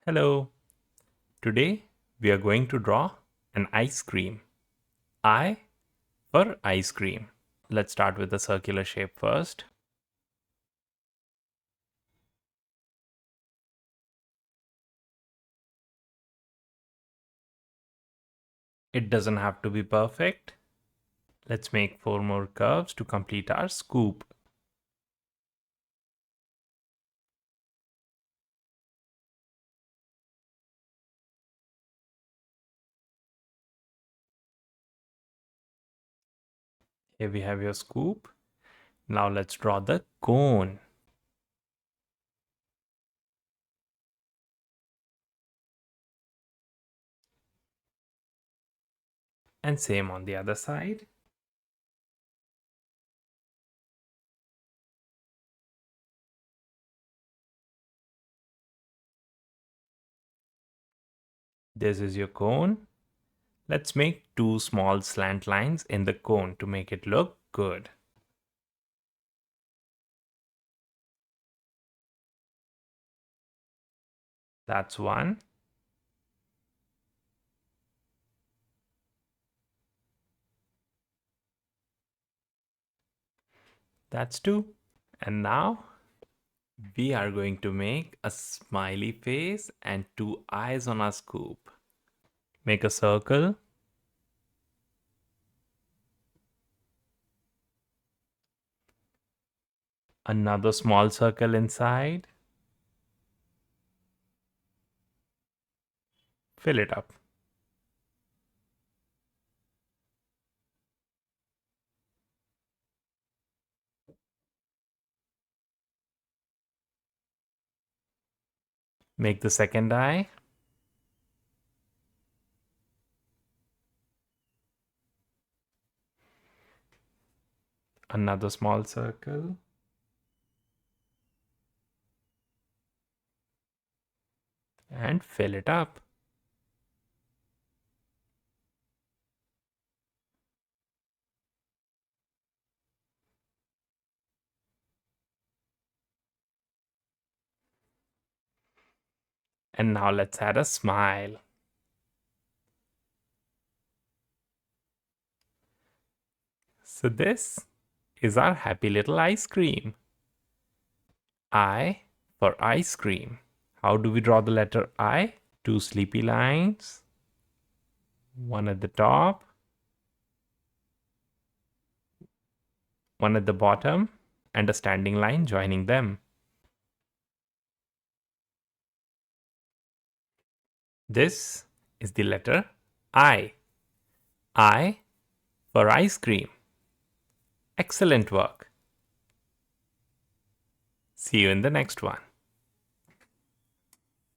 Hello. Today we are going to draw an ice cream. I for ice cream. Let's start with the circular shape first. It doesn't have to be perfect. Let's make 4 more curves to complete our scoop. Here we have your scoop. Now let's draw the cone. And same on the other side. This is your cone. Let's make 2 small slant lines in the cone to make it look good. That's one. That's two. And now we are going to make a smiley face and 2 eyes on our scoop. Make a circle. Another small circle inside. Fill it up. Make the second eye. Another small circle. And fill it up. And now let's add a smile. So this is our happy little ice cream. I for ice cream. How do we draw the letter I? 2 sleepy lines. One at the top. One at the bottom. And a standing line joining them. This is the letter I. I for ice cream. Excellent work. See you in the next one.